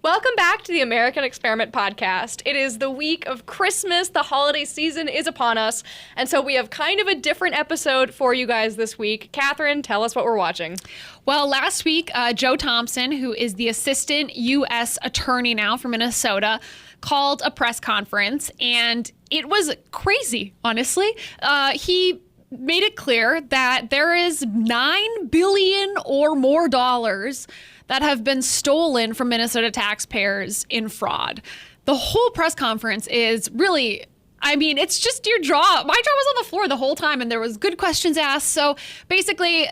Welcome back to the American Experiment Podcast. It is the week of Christmas. The holiday season is upon us. And so we have kind of a different episode for you guys this week. Catherine, tell us what we're watching. Well, last week, Joe Thompson, who is the assistant U.S. attorney now for Minnesota, called a press conference. And it was crazy, honestly. He made it clear that there is $9 billion or more dollars that have been stolen from Minnesota taxpayers in fraud. The whole press conference is really, it's just your jaw. My jaw was on the floor the whole time, and there was good questions asked. So basically,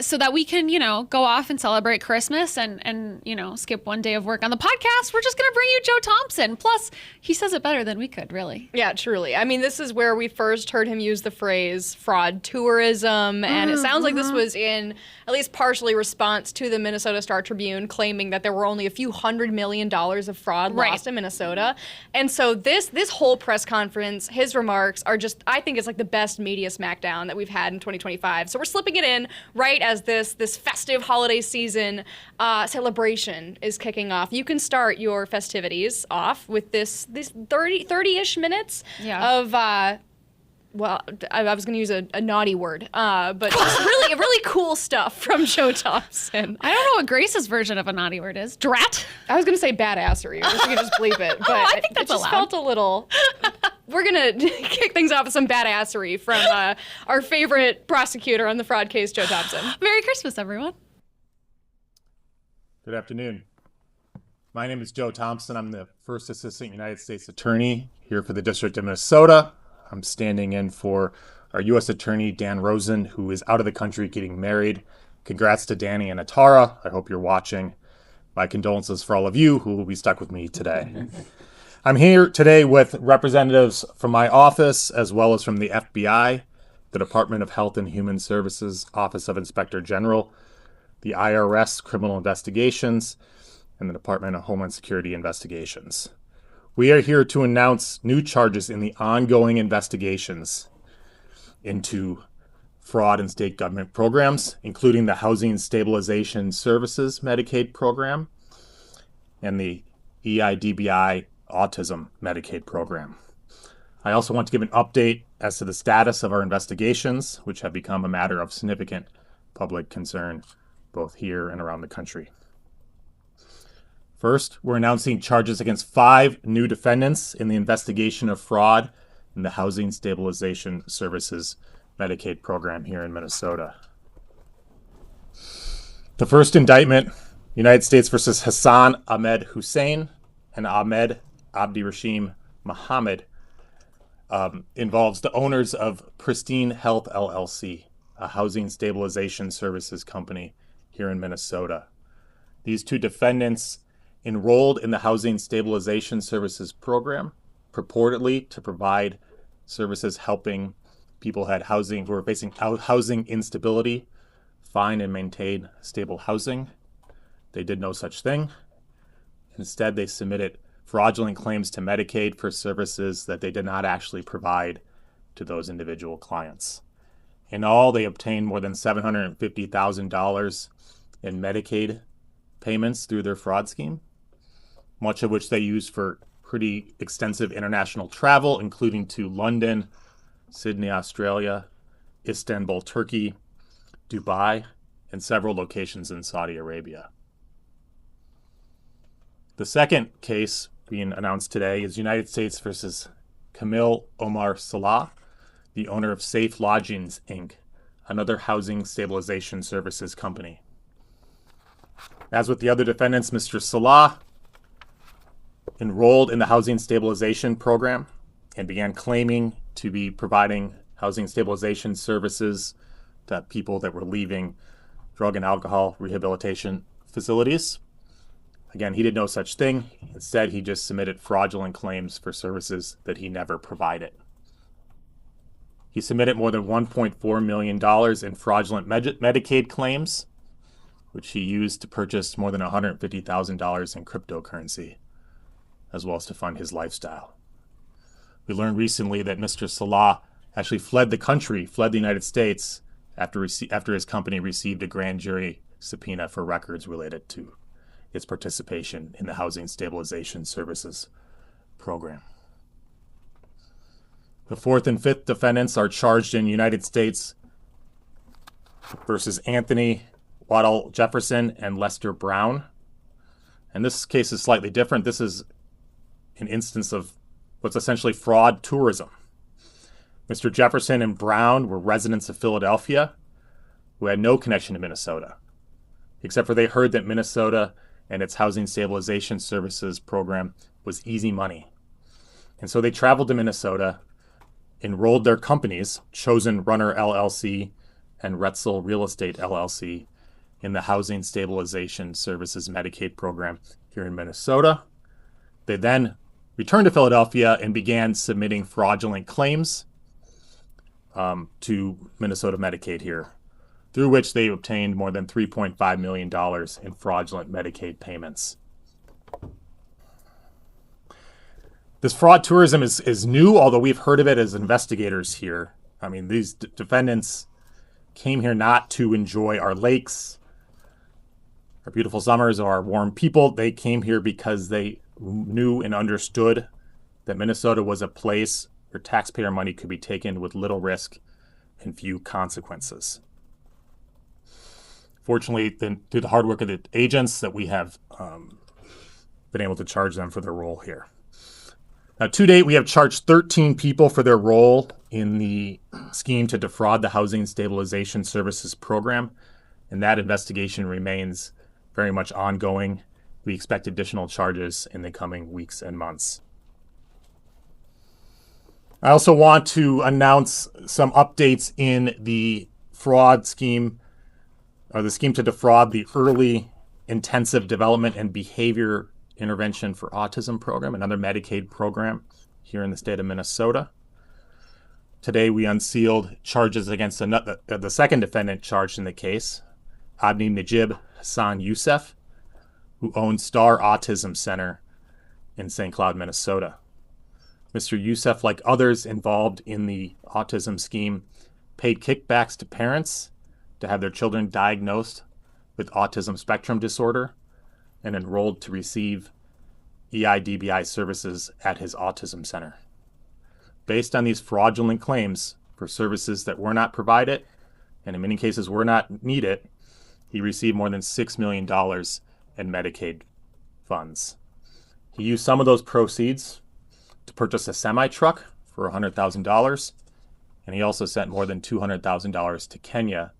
so that we can, go off and celebrate Christmas and skip one day of work on the podcast, we're just going to bring you Joe Thompson. Plus, he says it better than we could, really. Yeah, truly. This is where we first heard him use the phrase fraud tourism, and it sounds like this was in at least partially response to the Minnesota Star-Tribune claiming that there were only a few $100 million of fraud lost in Minnesota. And so this whole press conference, his remarks are just, I think it's like the best media smackdown that we've had in 2025. So we're slipping it in right as this festive holiday season celebration is kicking off. You can start your festivities off with this 30-ish minutes of well, I was going to use a naughty word, but just really cool stuff from Joe Thompson. I don't know what Grace's version of a naughty word is. Drat? I was going to say badassery. You can just bleep it. But I think that's it just allowed. felt a little... We're going to kick things off with some badassery from our favorite prosecutor on the fraud case, Joe Thompson. Merry Christmas, everyone. Good afternoon. My name is Joe Thompson. I'm the first assistant United States attorney here for the District of Minnesota. I'm standing in for our U.S. Attorney, Dan Rosen, who is out of the country getting married. Congrats to Danny and Atara. I hope you're watching. My condolences for all of you who will be stuck with me today. I'm here today with representatives from my office, as well as from the FBI, the Department of Health and Human Services, Office of Inspector General, the IRS Criminal Investigations, and the Department of Homeland Security Investigations. We are here to announce new charges in the ongoing investigations into fraud in state government programs, including the Housing Stabilization Services Medicaid program and the EIDBI Autism Medicaid program. I also want to give an update as to the status of our investigations, which have become a matter of significant public concern both here and around the country. First, we're announcing charges against 5 new defendants in the investigation of fraud in the Housing Stabilization Services Medicaid program here in Minnesota. The first indictment, United States versus Hassan Ahmed Hussein and Ahmed Abdirashim Mohammed, involves the owners of Pristine Health LLC, a housing stabilization services company here in Minnesota. These 2 defendants enrolled in the Housing Stabilization Services program, purportedly to provide services helping people who were facing housing instability find and maintain stable housing. They did no such thing. Instead, they submitted fraudulent claims to Medicaid for services that they did not actually provide to those individual clients. In all, they obtained more than $750,000 in Medicaid payments through their fraud scheme, much of which they used for pretty extensive international travel, including to London, Sydney, Australia, Istanbul, Turkey, Dubai, and several locations in Saudi Arabia. The second case being announced today is United States versus Kamil Omar Salah, the owner of Safe Lodgings, Inc., another housing stabilization services company. As with the other defendants, Mr. Salah enrolled in the Housing Stabilization Program and began claiming to be providing housing stabilization services to people that were leaving drug and alcohol rehabilitation facilities. Again, he did no such thing. Instead, he just submitted fraudulent claims for services that he never provided. He submitted more than $1.4 million in fraudulent Medicaid claims, which he used to purchase more than $150,000 in cryptocurrency, as well as to fund his lifestyle. We learned recently that Mr. Salah actually fled the United States, after his company received a grand jury subpoena for records related to its participation in the Housing Stabilization Services program. The fourth and fifth defendants are charged in United States versus Anthony Waddell Jefferson and Lester Brown. And this case is slightly different. This is an instance of what's essentially fraud tourism. Mr. Jefferson and Brown were residents of Philadelphia who had no connection to Minnesota, except for they heard that Minnesota and its Housing Stabilization Services program was easy money. And so they traveled to Minnesota, enrolled their companies, Chosen Runner LLC and Retzel Real Estate LLC, in the Housing Stabilization Services Medicaid program here in Minnesota. They then returned to Philadelphia and began submitting fraudulent claims to Minnesota Medicaid here, through which they obtained more than $3.5 million in fraudulent Medicaid payments. This fraud tourism is new, although we've heard of it as investigators here. I mean, these defendants came here not to enjoy our lakes, our beautiful summers, or our warm people. They came here because they knew and understood that Minnesota was a place where taxpayer money could be taken with little risk and few consequences. Fortunately, through the hard work of the agents, that we have been able to charge them for their role here. Now, to date, we have charged 13 people for their role in the scheme to defraud the Housing Stabilization Services program, and that investigation remains very much ongoing. We expect additional charges in the coming weeks and months. I also want to announce some updates in the fraud scheme, or the scheme to defraud the Early Intensive Development and Behavior Intervention for Autism program, another Medicaid program here in the state of Minnesota. Today we unsealed charges against the second defendant charged in the case, Abdi Najib Hassan Youssef, who owns Star Autism Center in St. Cloud, Minnesota. Mr. Youssef, like others involved in the autism scheme, paid kickbacks to parents to have their children diagnosed with autism spectrum disorder and enrolled to receive EIDBI services at his autism center. Based on these fraudulent claims for services that were not provided, and in many cases were not needed, he received more than $6 million in Medicaid funds. He used some of those proceeds to purchase a semi-truck for $100,000, and he also sent more than $200,000 to Kenya.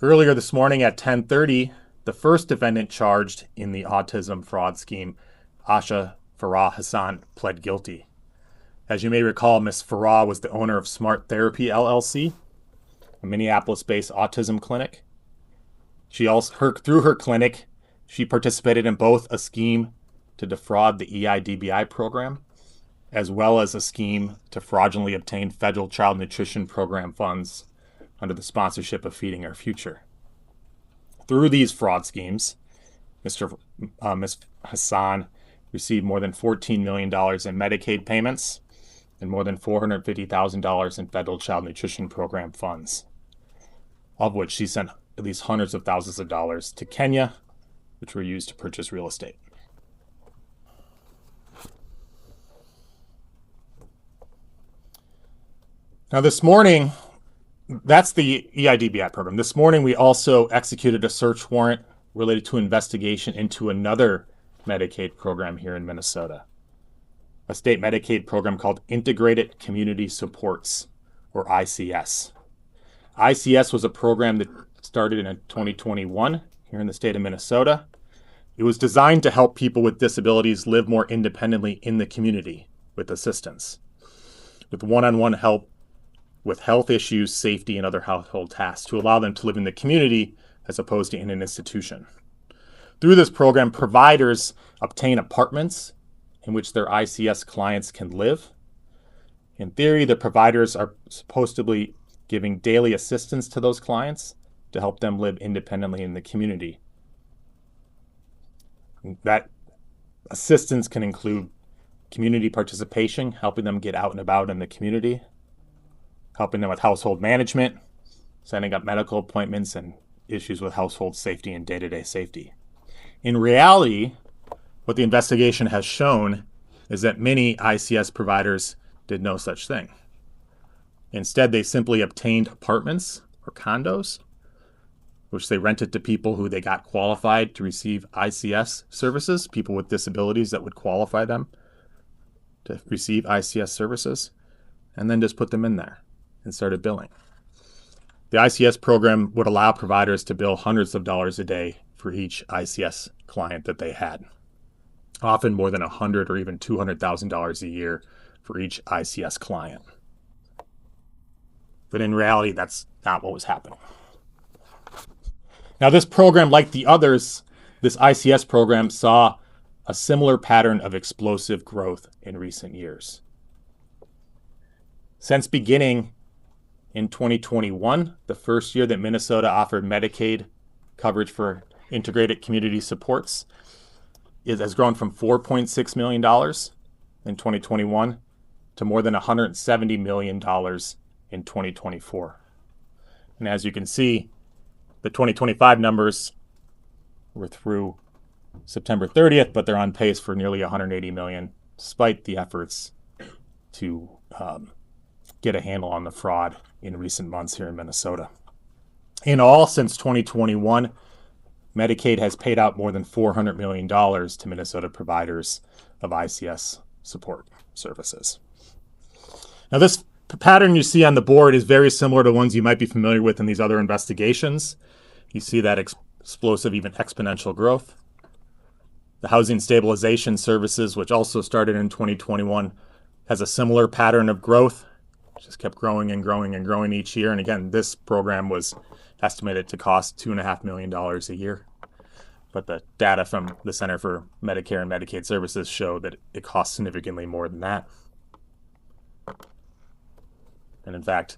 Earlier this morning at 10:30, the first defendant charged in the autism fraud scheme, Asha Farah Hassan, pled guilty. As you may recall, Ms. Farah was the owner of Smart Therapy LLC, a Minneapolis-based autism clinic. Through her clinic, she participated in both a scheme to defraud the EIDBI program, as well as a scheme to fraudulently obtain federal child nutrition program funds under the sponsorship of Feeding Our Future. Through these fraud schemes, Ms. Hassan received more than $14 million in Medicaid payments and more than $450,000 in federal child nutrition program funds, of which she sent at least hundreds of thousands of dollars to Kenya, which were used to purchase real estate. Now this morning, that's the EIDBI program. This morning, we also executed a search warrant related to investigation into another Medicaid program here in Minnesota, a state Medicaid program called Integrated Community Supports, or ICS. ICS was a program that started in 2021 here in the state of Minnesota. It was designed to help people with disabilities live more independently in the community with assistance, with one-on-one help with health issues, safety, and other household tasks to allow them to live in the community as opposed to in an institution. Through this program, providers obtain apartments in which their ICS clients can live. In theory, the providers are supposedly giving daily assistance to those clients to help them live independently in the community. That assistance can include community participation, helping them get out and about in the community, helping them with household management, setting up medical appointments and issues with household safety and day-to-day safety. In reality, what the investigation has shown is that many ICS providers did no such thing. Instead, they simply obtained apartments or condos, which they rented to people who they got qualified to receive ICS services, people with disabilities that would qualify them to receive ICS services, and then just put them in there and started billing. The ICS program would allow providers to bill hundreds of dollars a day for each ICS client that they had, often more than $100,000 or even $200,000 a year for each ICS client. But in reality, that's not what was happening. Now, this program, like the others, this ICS program saw a similar pattern of explosive growth in recent years. Since beginning in 2021, the first year that Minnesota offered Medicaid coverage for integrated community supports, it has grown from $4.6 million in 2021 to more than $170 million in 2024. And as you can see, the 2025 numbers were through September 30th, but they're on pace for nearly $180 million, despite the efforts to get a handle on the fraud in recent months here in Minnesota. In all, since 2021, Medicaid has paid out more than $400 million to Minnesota providers of ICS support services. Now, this pattern you see on the board is very similar to ones you might be familiar with in these other investigations. You see that explosive, even exponential growth. The Housing Stabilization Services, which also started in 2021, has a similar pattern of growth. It just kept growing and growing and growing each year. And again, this program was estimated to cost $2.5 million a year. But the data from the Center for Medicare and Medicaid Services show that it costs significantly more than that. And in fact,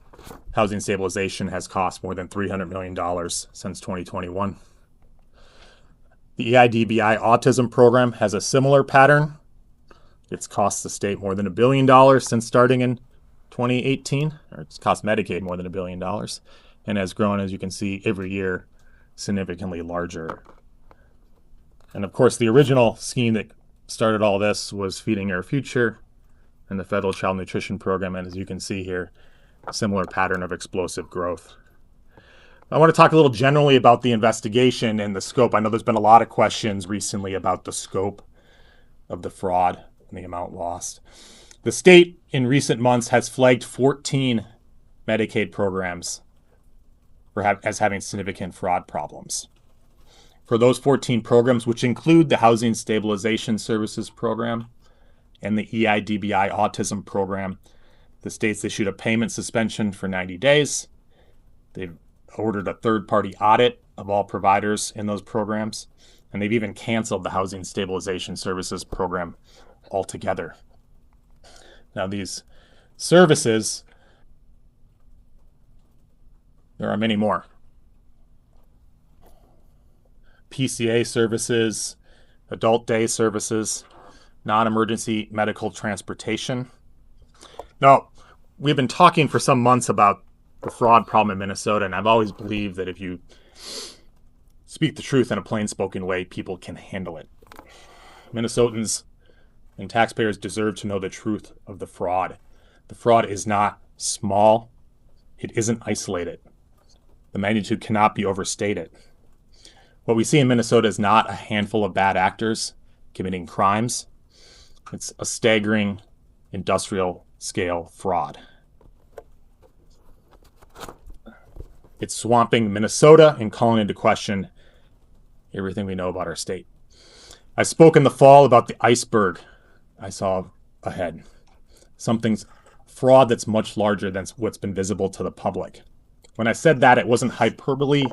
housing stabilization has cost more than $300 million since 2021. The EIDBI autism program has a similar pattern. It's cost the state more than $1 billion since starting in 2018, or it's cost Medicaid more than $1 billion, and has grown, as you can see, every year significantly larger. And of course, the original scheme that started all this was Feeding Our Future and the Federal Child Nutrition Program, and as you can see here, a similar pattern of explosive growth. I want to talk a little generally about the investigation and the scope. I know there's been a lot of questions recently about the scope of the fraud and the amount lost. The state in recent months has flagged 14 Medicaid programs as having significant fraud problems. For those 14 programs, which include the Housing Stabilization Services Program and the EIDBI Autism Program, the state's issued a payment suspension for 90 days. They've ordered a third-party audit of all providers in those programs, and they've even canceled the Housing Stabilization Services Program altogether. Now, these services, there are many more. PCA services, adult day services, non-emergency medical transportation. Now, we've been talking for some months about the fraud problem in Minnesota, and I've always believed that if you speak the truth in a plain-spoken way, people can handle it. Minnesotans and taxpayers deserve to know the truth of the fraud. The fraud is not small. It isn't isolated. The magnitude cannot be overstated. What we see in Minnesota is not a handful of bad actors committing crimes. It's a staggering industrial-scale fraud. It's swamping Minnesota and calling into question everything we know about our state. I spoke in the fall about the iceberg I saw ahead. Something's fraud that's much larger than what's been visible to the public. When I said that, it wasn't hyperbole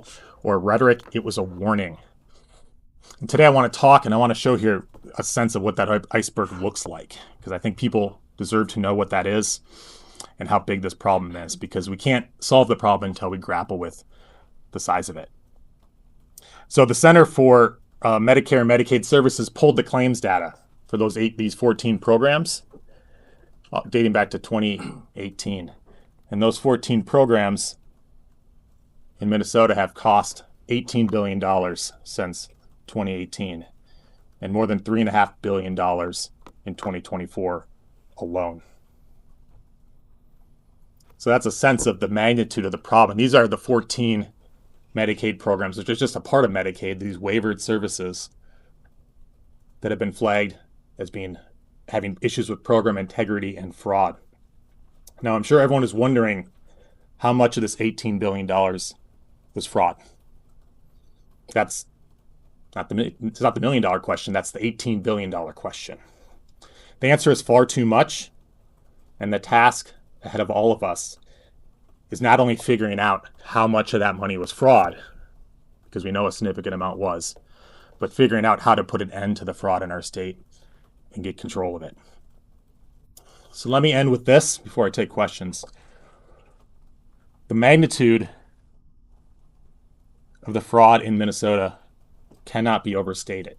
or rhetoric, it was a warning. And today I want to talk and I want to show here a sense of what that iceberg looks like, because I think people deserve to know what that is and how big this problem is, because we can't solve the problem until we grapple with the size of it. So the Center for Medicare and Medicaid Services pulled the claims data for these 14 programs dating back to 2018. And those 14 programs in Minnesota have cost $18 billion since 2018 and more than $3.5 billion in 2024 alone. So that's a sense of the magnitude of the problem. These are the 14 Medicaid programs, which is just a part of Medicaid, these waivered services that have been flagged as having issues with program integrity and fraud. Now, I'm sure everyone is wondering how much of this $18 billion was fraud. It's not the $1 million question, that's the $18 billion question. The answer is far too much, and the task ahead of all of us is not only figuring out how much of that money was fraud, because we know a significant amount was, but figuring out how to put an end to the fraud in our state and get control of it. So let me end with this before I take questions. The magnitude of the fraud in Minnesota cannot be overstated.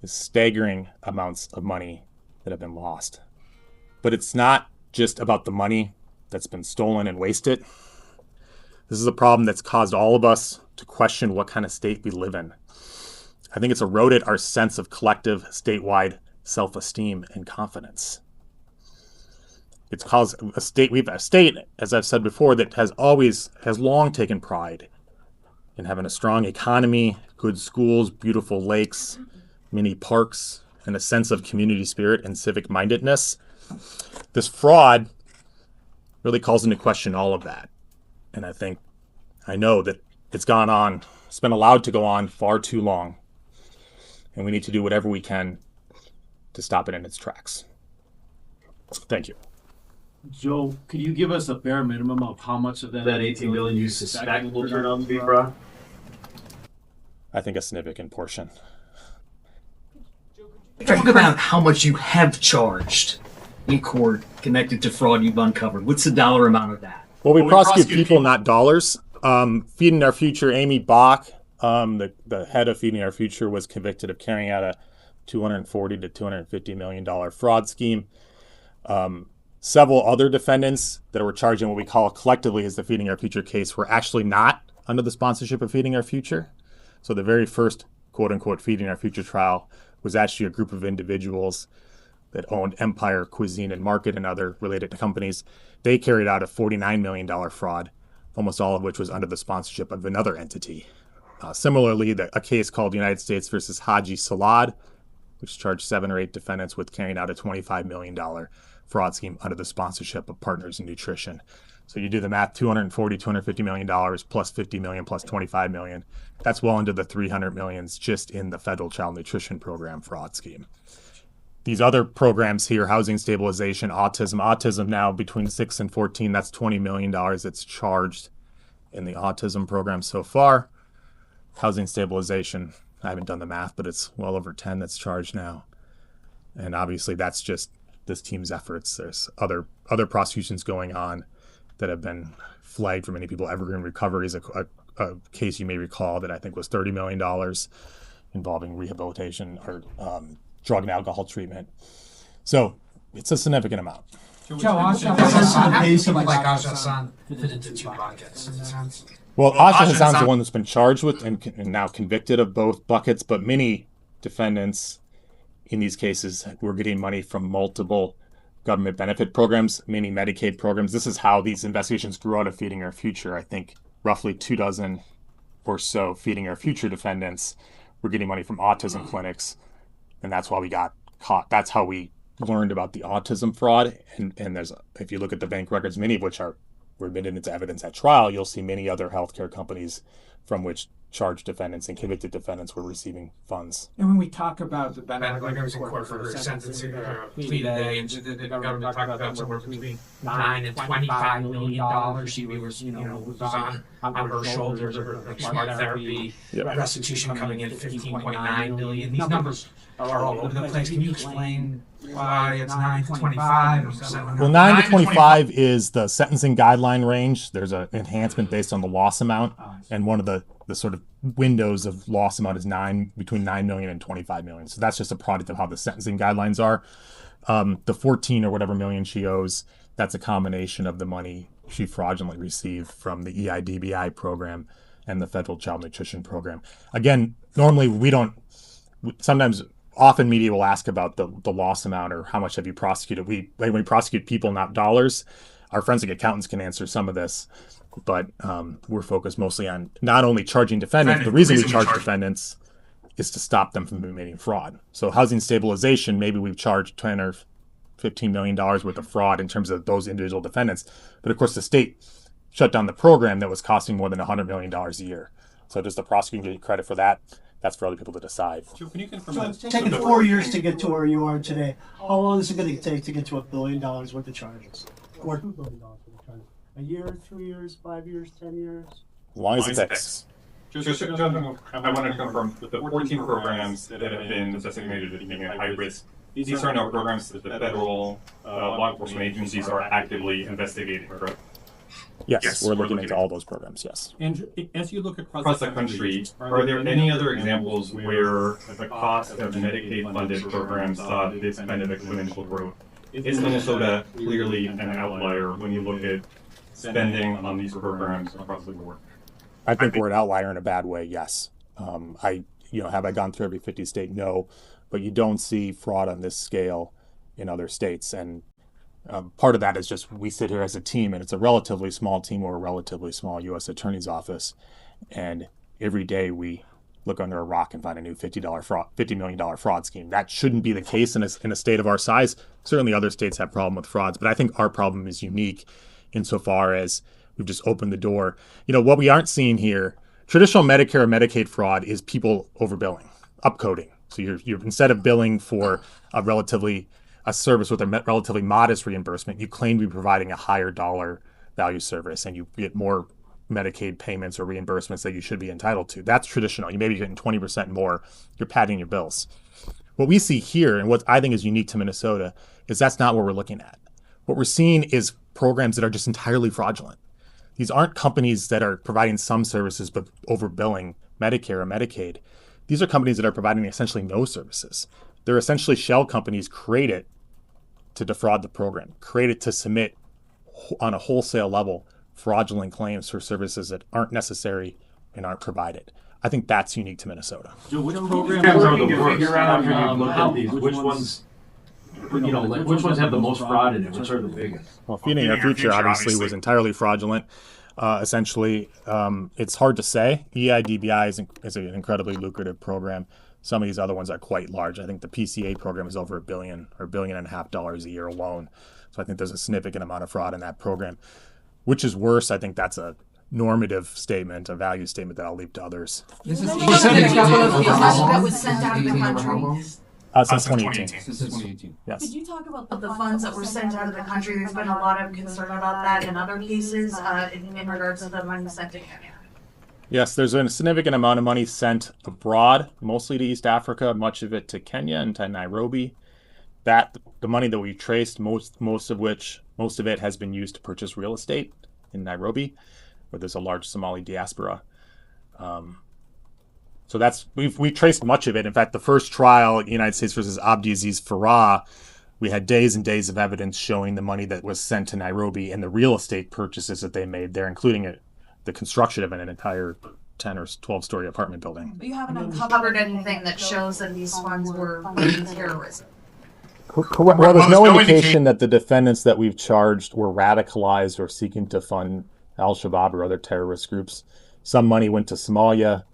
It's staggering amounts of money that have been lost. But it's not just about the money that's been stolen and wasted. This is a problem that's caused all of us to question what kind of state we live in. I think it's eroded our sense of collective statewide self-esteem and confidence. It's caused a state, as I've said before, that has long taken pride in having a strong economy, good schools, beautiful lakes, many parks, and a sense of community spirit and civic mindedness. This fraud really calls into question all of that. And I know that it's been allowed to go on far too long. And we need to do whatever we can to stop it in its tracks. Thank you. Joe, could you give us a bare minimum of how much of that 18 million you suspect will turn out to be fraud? I think a significant portion. Talk about how much you have charged in court connected to fraud you've uncovered. What's the dollar amount of that? Well, we prosecute people, not dollars. Feeding Our Future, Amy Bach, the head of Feeding Our Future, was convicted of carrying out a $240 to $250 million fraud scheme. Several other defendants that were charged in what we call collectively as the Feeding Our Future case were actually not under the sponsorship of Feeding Our Future. So the very first quote-unquote Feeding Our Future trial was actually a group of individuals that owned Empire Cuisine and Market and other related companies. They carried out a $49 million fraud, almost all of which was under the sponsorship of another entity. Similarly, a case called United States versus Haji Salad, which charged 7 or 8 defendants with carrying out a $25 million fraud scheme under the sponsorship of Partners in Nutrition. So you do the math, $240, $250 million plus $50 million plus $25 million. That's well into the $300 millions just in the federal child nutrition program fraud scheme. These other programs here, housing stabilization, autism now between 6 and 14, that's $20 million that's charged in the autism program so far. Housing stabilization, I haven't done the math, but it's well over 10 that's charged now. And obviously that's just this team's efforts. There's other prosecutions going on that have been flagged for many people. Evergreen Recovery is a case you may recall that I think was $30 million involving rehabilitation or drug and alcohol treatment. So it's a significant amount. Joe, Asha Hassan fit into 2 buckets. Well, Asha Hassan's the one that's been charged with and now convicted of both buckets, but many defendants in these cases were getting money from multiple government benefit programs, many Medicaid programs. This is how these investigations grew out of Feeding Our Future. I think roughly 24 or so Feeding Our Future defendants were getting money from autism clinics, and that's why we got caught. That's how we learned about the autism fraud. And there's, if you look at the bank records, many of which were admitted into evidence at trial, you'll see many other healthcare companies from which charged defendants and convicted defendants were receiving funds. And when we talk about the benefit court for sentencing plea day, and the government talked about somewhere between $9 and $25 million. She was, was on her shoulders of her smart therapy, restitution coming in at $15.9 million. These numbers are all over the place. Can you explain why it's 9 to 25 or 7? Well, 9 to 25 is the sentencing guideline range. There's an enhancement based on the loss amount, and one of the sort of windows of loss amount is between 9 million and 25 million. So that's just a product of how the sentencing guidelines are. The 14 or whatever million she owes, that's a combination of the money she fraudulently received from the EIDBI program and the federal child nutrition program. Again, normally often media will ask about the loss amount or how much have you prosecuted. When we prosecute people, not dollars. Our forensic accountants can answer some of this, but we're focused mostly on not only charging defendants. The reason we charge defendants is to stop them from committing fraud. So housing stabilization, maybe we've charged $10 or $15 million worth of fraud in terms of those individual defendants. But of course, the state shut down the program that was costing more than $100 million a year. So does the prosecutor get credit for that? That's for other people to decide. Joe, can you confirm that? It's taken 4 years to get to where you are today. How long is it going to take to get to $1 billion worth of charges? Or $2 billion worth of charges? A year, 2 years, 5 years, 10 years? As long as it takes. Just, I wanted to confirm that the 14 programs that have been designated as being high risk, these are now programs that the federal law enforcement agencies are actively investigating, correct? Yes, we're looking into all those programs, yes. And as you look Across the country, are there any other examples where the cost of Medicaid-funded programs saw this kind of exponential growth? Is Minnesota clearly an outlier when you look at spending on these programs across the board? I think we're an outlier in a bad way, yes. Have I gone through every 50 state? No, but you don't see fraud on this scale in other states. And part of that is just we sit here as a team, and it's a relatively small team or a relatively small U.S. Attorney's Office. And every day we look under a rock and find a new $50 million fraud scheme. That shouldn't be the case in a state of our size. Certainly other states have problem with frauds, but I think our problem is unique insofar as we've just opened the door. What we aren't seeing here, traditional Medicare or Medicaid fraud is people overbilling, upcoding. So you're instead of billing for a service with a relatively modest reimbursement, you claim to be providing a higher dollar value service, and you get more Medicaid payments or reimbursements that you should be entitled to. That's traditional. You may be getting 20% more. You're padding your bills. What we see here, and what I think is unique to Minnesota, is that's not what we're looking at. What we're seeing is programs that are just entirely fraudulent. These aren't companies that are providing some services but overbilling Medicare or Medicaid. These are companies that are providing essentially no services. They're essentially shell companies created to defraud the program, created to submit on a wholesale level fraudulent claims for services that aren't necessary and aren't provided. I think that's unique to Minnesota. So which programs are the worst? Figure out after you've looked at these, which ones have the most fraud in it? Which are the biggest? Well, Feeding Our Future obviously was entirely fraudulent. Essentially, it's hard to say. EIDBI is an incredibly lucrative program. Some of these other ones are quite large. I think the PCA program is over $1 billion or $1.5 billion a year alone. So I think there's a significant amount of fraud in that program. Which is worse? I think that's a normative statement, a value statement that I'll leave to others. This is that was sent out of the country. Since 2018. Since 2018. Yes. Could you talk about the funds that were sent out of the country? There's been a lot of concern about that in other cases in regards to the money sent to Kenya. Yes, there's a significant amount of money sent abroad, mostly to East Africa, much of it to Kenya and to Nairobi. The money that we traced, most of it has been used to purchase real estate in Nairobi, where there's a large Somali diaspora. So we traced much of it. In fact, the first trial, United States versus Abdiaziz Farah, we had days and days of evidence showing the money that was sent to Nairobi and the real estate purchases that they made there, including the construction of an entire 10 or 12-story apartment building. You haven't uncovered anything that shows that these funds were funding terrorism. Well, there's no indication that the defendants that we've charged were radicalized or seeking to fund al-Shabaab or other terrorist groups. Some money went to Somalia.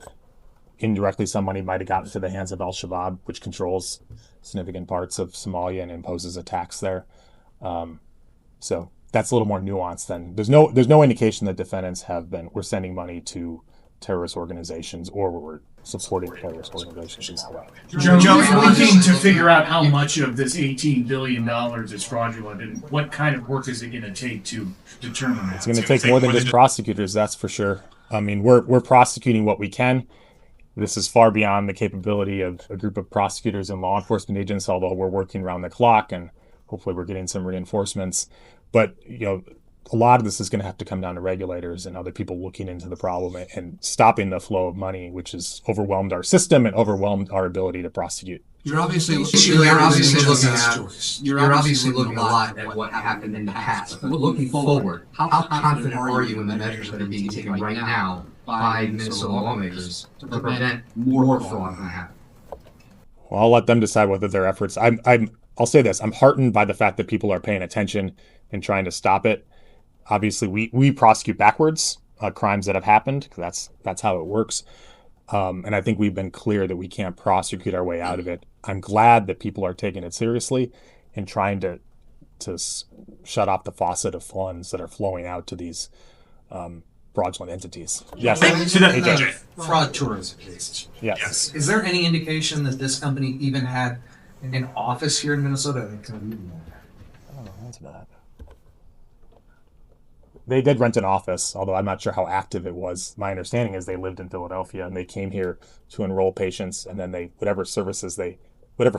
Indirectly, some money might have gotten to the hands of al-Shabaab, which controls significant parts of Somalia and imposes a tax there. So that's a little more nuanced than there's no indication that defendants were sending money to terrorist organizations or were supporting terrorist organizations. Joe, looking to figure out how much of this $18 billion is fraudulent, and what kind of work is it going to take to determine that? It's going to take more than just prosecutors, that's for sure. I mean, we're prosecuting what we can. This is far beyond the capability of a group of prosecutors and law enforcement agents, although we're working around the clock and hopefully we're getting some reinforcements. But, a lot of this is going to have to come down to regulators and other people looking into the problem and stopping the flow of money, which has overwhelmed our system and overwhelmed our ability to prosecute. You're obviously looking a lot at what happened in the past. But looking forward, how confident are you in the measures that are being taken right now by Minnesota lawmakers to prevent more fraud from happening? Well, I'll let them decide whether their efforts. I'll say this: I'm heartened by the fact that people are paying attention and trying to stop it. Obviously, we prosecute backwards crimes that have happened, because that's how it works. And I think we've been clear that we can't prosecute our way out of it. I'm glad that people are taking it seriously and trying to shut off the faucet of funds that are flowing out to these fraudulent entities. Yes. Fraud tourism cases. Yes. Is there any indication that this company even had an office here in Minnesota? I don't know. Answer that. They did rent an office, although I'm not sure how active it was. My understanding is they lived in Philadelphia and they came here to enroll patients, and then whatever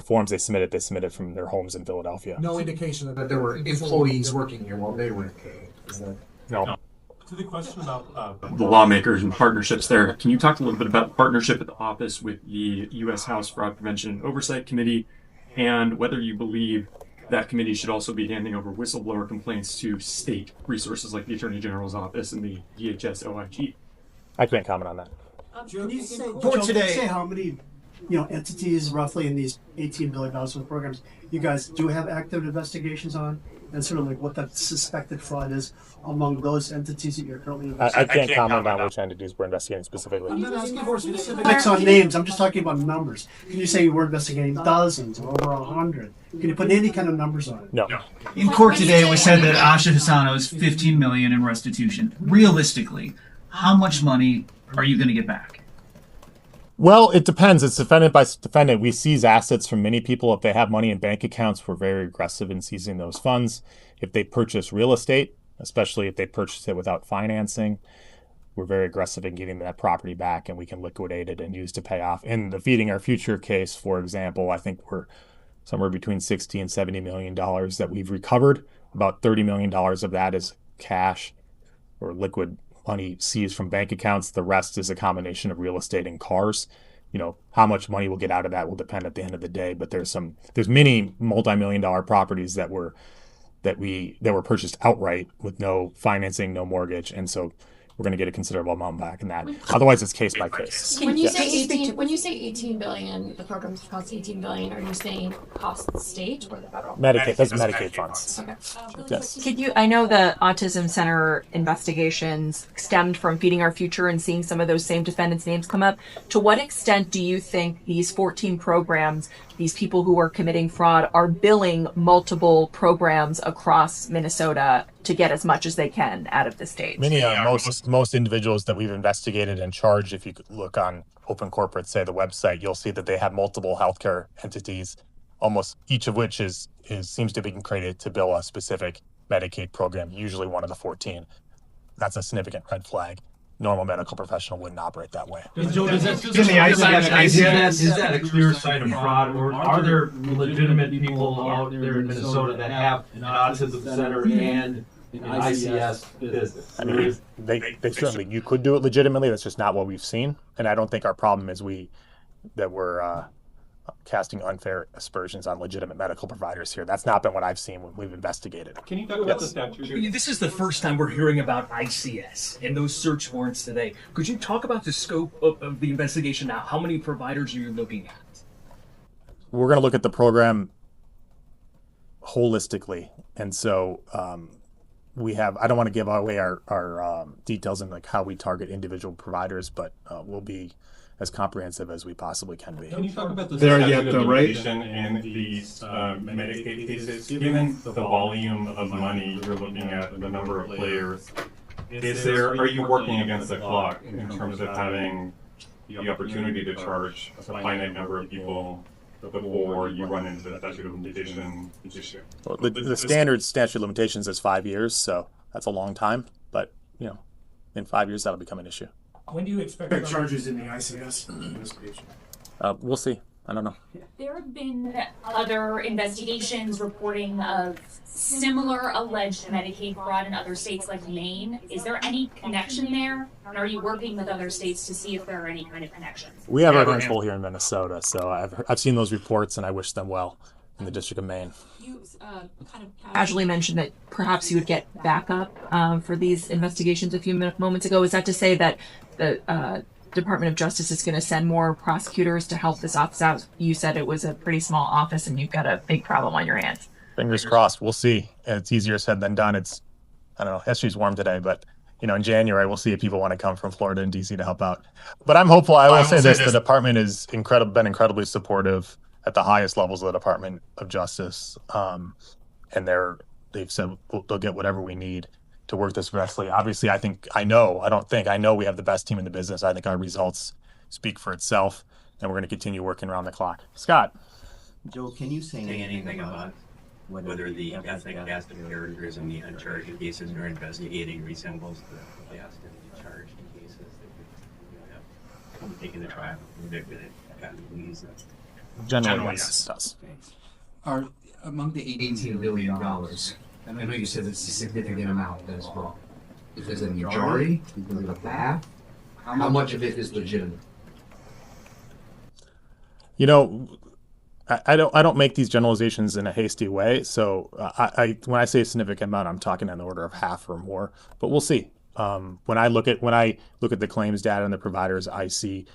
forms they submitted from their homes in Philadelphia. No indication that there were employees working here while they were No. To the question about the lawmakers and partnerships there, can you talk a little bit about partnership at the office with the U.S. House Fraud Prevention and Oversight Committee, and whether you believe that committee should also be handing over whistleblower complaints to state resources like the Attorney General's office and the DHS OIG? I can't comment on that. Can you say how many entities roughly in these $18 billion worth of programs you guys do have active investigations on, and sort of like what that suspected fraud is among those entities that you're currently investigating? I can't comment on which entities we're investigating specifically. I'm not asking for specifics on names. I'm just talking about numbers. Can you say we're investigating dozens or over 100? Can you put any kind of numbers on it? No. In court today, it was said that Asha Hassan owes $15 million in restitution. Realistically, how much money are you going to get back? Well, it depends. It's defendant by defendant. We seize assets from many people. If they have money in bank accounts, we're very aggressive in seizing those funds. If they purchase real estate, especially if they purchase it without financing, we're very aggressive in getting that property back, and we can liquidate it and use to pay off. In the Feeding Our Future case, for example, I think we're somewhere between $60 and $70 million that we've recovered. About $30 million of that is cash or liquid money seized from bank accounts. The rest is a combination of real estate and cars. How much money we'll get out of that will depend at the end of the day. But there's many multi-million-dollar properties that were purchased outright with no financing, no mortgage, and so we're going to get a considerable amount back in that. Otherwise, it's case by case. When you say 18 billion, the programs cost 18 billion. Are you saying cost the state or the federal? Medicaid. That's Medicaid funds. Okay. Yes. I know the Autism Center investigations stemmed from Feeding Our Future and seeing some of those same defendants' names come up. To what extent do you think these 14 programs, these people who are committing fraud, are billing multiple programs across Minnesota to get as much as they can out of the state? Most individuals that we've investigated and charged, if you could look on Open Corporate, say the website, you'll see that they have multiple healthcare entities, almost each of which seems to be created to bill a specific Medicaid program, usually one of the 14. That's a significant red flag. Normal medical professional wouldn't operate that way. Joe, is that a clear sign of fraud, or are there legitimate people out there in Minnesota that have an autism center and an ICS business? I mean, they certainly, you could do it legitimately. That's just not what we've seen, and I don't think our problem is we're casting unfair aspersions on legitimate medical providers here. That's not been what I've seen when we've investigated. Can you talk about the statute? This is the first time we're hearing about ICS and those search warrants today. Could you talk about the scope of the investigation now? How many providers are you looking at? We're going to look at the program holistically, and so I don't want to give away our details in like how we target individual providers, but we'll be as comprehensive as we possibly can be. Can you talk about the statute of limitation in these Medicaid cases? Given the volume of money, you're looking at the number of players. Are you working against the clock in terms of having the opportunity to charge a finite number of people before you run into the statute of limitation issue? Well, the standard statute of limitations is 5 years, so that's a long time. But in 5 years that'll become an issue. When do you expect charges in the ICS investigation? We'll see. I don't know. There have been other investigations reporting of similar alleged Medicaid fraud in other states like Maine. Is there any connection there? And are you working with other states to see if there are any kind of connections? We have our hands full here in Minnesota, so I've seen those reports and I wish them well. in the District of Maine. You kind of casually mentioned that perhaps you would get backup for these investigations a few moments ago. Is that to say that the Department of Justice is going to send more prosecutors to help this office out? You said it was a pretty small office and you've got a big problem on your hands. Fingers crossed. We'll see. It's easier said than done. I don't know. History's warm today, but in January, we'll see if people want to come from Florida and DC to help out. But I'm hopeful. I will say this: the department has been incredibly supportive at the highest levels of the Department of Justice, and they've said they'll get whatever we need to work this successfully. Obviously, I know we have the best team in the business. I think our results speak for itself, and we're going to continue working around the clock. Scott. Joe, can you say anything about whether the ethnic cast of characters in the uncharged cases you're investigating resembles the cast of the charged cases that have taken the trial, convicted, and gotten pleas? Generally, yes, it does. Are among the $18 billion, I know you said it's a significant amount as well. Is it a majority? Is it a half? How much of it is legitimate? I don't make these generalizations in a hasty way. So when I say a significant amount, I'm talking on the order of half or more. But we'll see. When I look at the claims data and the providers, I see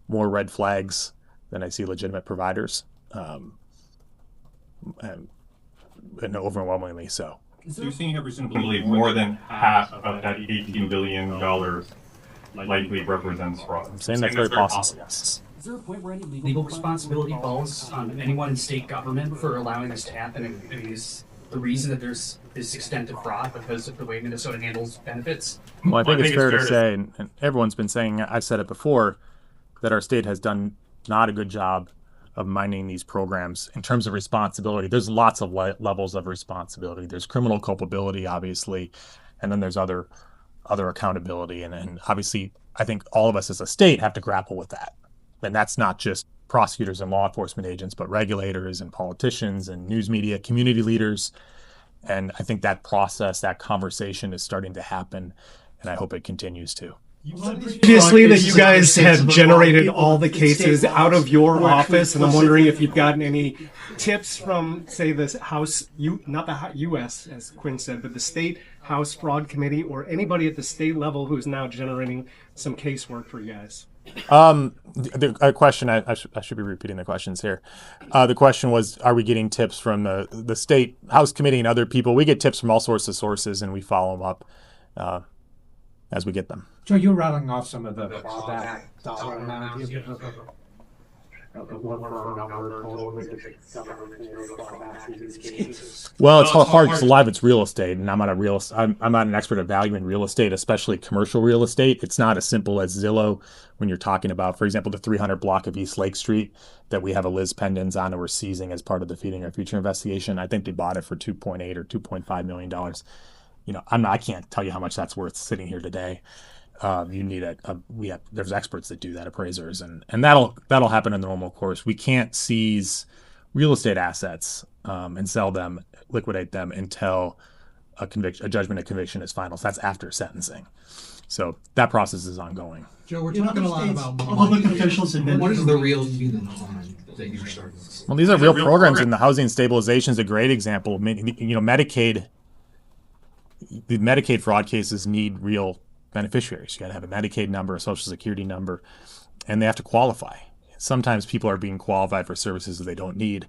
more red flags than I see legitimate providers, and overwhelmingly so. So you're saying every single believe more than half of that $18 billion likely represents fraud? I'm saying that's very possible. Yes. Is there a point where any legal responsibility falls on anyone in state government for allowing this to happen? I mean, is the reason that there's this extent of fraud because of the way Minnesota handles benefits? Well, I think it's fair to say, and everyone's been saying, I've said it before, that our state has done not a good job of minding these programs in terms of responsibility. There's lots of levels of responsibility. There's criminal culpability, obviously, and then there's other accountability. And obviously, I think all of us as a state have to grapple with that. And that's not just prosecutors and law enforcement agents, but regulators and politicians and news media, community leaders. And I think that process, that conversation is starting to happen, and I hope it continues to. Previously that you guys have generated all the cases out of your office, and I'm wondering if you've gotten any tips from, say, this House, not the U.S., as Quinn said, but the State House Fraud Committee, or anybody at the state level who's now generating some casework for you guys. The question, I should be repeating the questions here. The question was, are we getting tips from the State House Committee and other people? We get tips from all sorts of sources, and we follow them up as we get them. Joe, you're rattling off some of the dollar amount. Well, it's hard because a lot of it's real estate, and I'm not an expert at valuing real estate, especially commercial real estate. It's not as simple as Zillow when you're talking about, for example, the 300 block of East Lake Street that we have a Liz Pendens on and we're seizing as part of the Feeding Our Future investigation. I think they bought it for $2.8 or $2.5 million. I can't tell you how much that's worth sitting here today. You need there's experts that do that, appraisers, and that'll happen in the normal course. We can't seize real estate assets and sell them, liquidate them until a judgment of conviction is final. So that's after sentencing. So that process is ongoing. Joe, we're talking a lot about public officials admit. What is the real unit that you're starting with? Well, these are real programs, and the housing stabilization is a great example. Medicaid. The Medicaid fraud cases need real beneficiaries. You got to have a Medicaid number, a Social Security number, and they have to qualify. Sometimes people are being qualified for services that they don't need.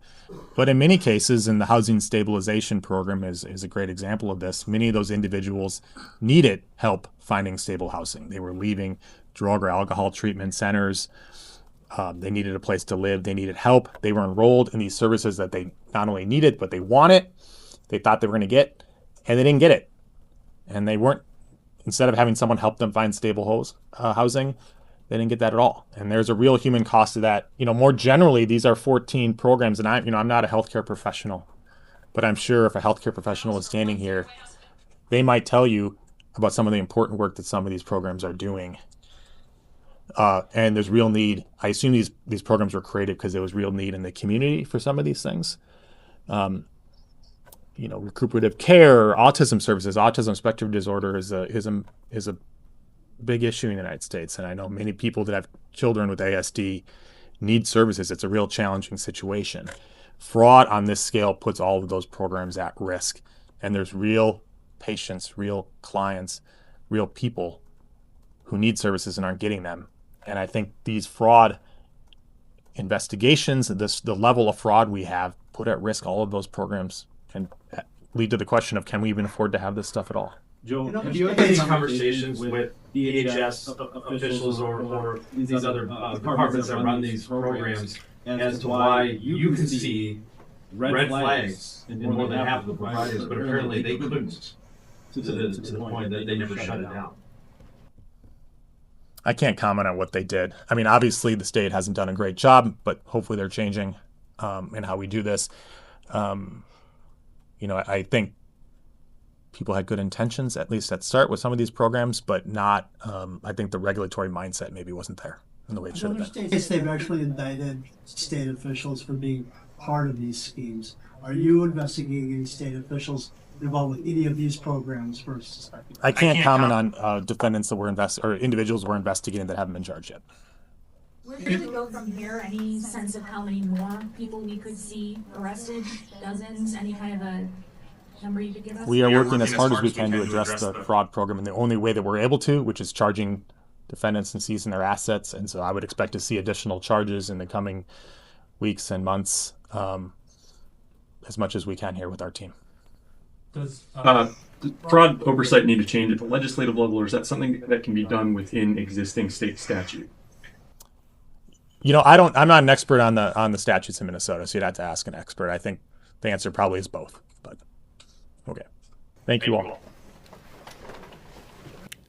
But in many cases, and the housing stabilization program is a great example of this, many of those individuals needed help finding stable housing. They were leaving drug or alcohol treatment centers. They needed a place to live. They needed help. They were enrolled in these services that they not only needed, but they wanted. They thought they were going to get, and they didn't get it. And they weren't, instead of having someone help them find stable housing, they didn't get that at all. And there's a real human cost to that. More generally, these are 14 programs, and I'm not a healthcare professional, but I'm sure if a healthcare professional is standing here, they might tell you about some of the important work that some of these programs are doing. And there's real need. I assume these programs were created because there was real need in the community for some of these things. Recuperative care, autism services, autism spectrum disorder is a big issue in the United States. And I know many people that have children with ASD need services. It's a real challenging situation. fraud on this scale puts all of those programs at risk. And there's real patients, real clients, real people who need services and aren't getting them. And I think these fraud investigations, the level of fraud we have, put at risk all of those programs and lead to the question of, can we even afford to have this stuff at all? Joe, have you had any conversations with DHS officials or these other departments that run these programs as to why you can see red flags in more than half of the providers, but apparently they couldn't, to the point that they never shut it down? I can't comment on what they did. I mean, obviously the state hasn't done a great job, but hopefully they're changing in how we do this. I think people had good intentions, at least at start, with some of these programs, but not, I think the regulatory mindset maybe wasn't there in the way it should have been. States, they've actually indicted state officials for being part of these schemes. Are you investigating any state officials involved with any of these programs for suspected? I can't comment on defendants that were or individuals we're investigating that haven't been charged yet. Where did we go from here? Any sense of how many more people we could see arrested? Dozens? Any kind of a number you could give us? We are working as hard as we can to address the fraud program in the only way that we're able to, which is charging defendants and seizing their assets. And so I would expect to see additional charges in the coming weeks and months, as much as we can here with our team. Does fraud oversight need to change at the legislative level, or is that something that can be done within existing state statute? I'm not an expert on the statutes in Minnesota, so you'd have to ask an expert. I think the answer probably is both, but okay. Thank you all.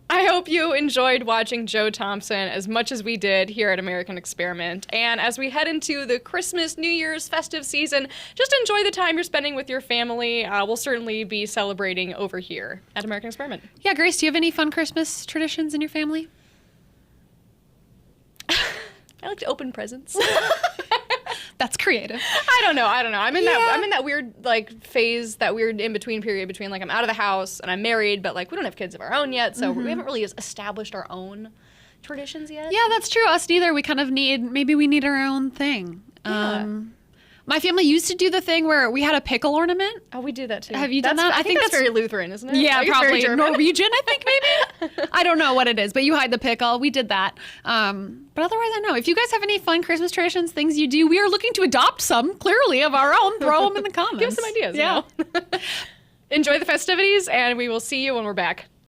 I hope you enjoyed watching Joe Thompson as much as we did here at American Experiment. And as we head into the Christmas, New Year's festive season, just enjoy the time you're spending with your family. We'll certainly be celebrating over here at American Experiment. Yeah, Grace, do you have any fun Christmas traditions in your family? I like to open presents. That's creative. I don't know. I'm in that weird phase, that weird in between period between I'm out of the house and I'm married, but we don't have kids of our own yet, so we haven't really established our own traditions yet. Yeah, that's true. Us neither. We kind of need our own thing. Yeah. My family used to do the thing where we had a pickle ornament. Oh, we do that too. Have you done that? I think that's very Lutheran, isn't it? Yeah, It's probably very German. Norwegian. I think maybe. I don't know what it is, but you hide the pickle. We did that. But otherwise, I don't know. If you guys have any fun Christmas traditions, things you do, we are looking to adopt some clearly of our own. Throw them in the comments. Give us some ideas. Yeah. Enjoy the festivities, and we will see you when we're back.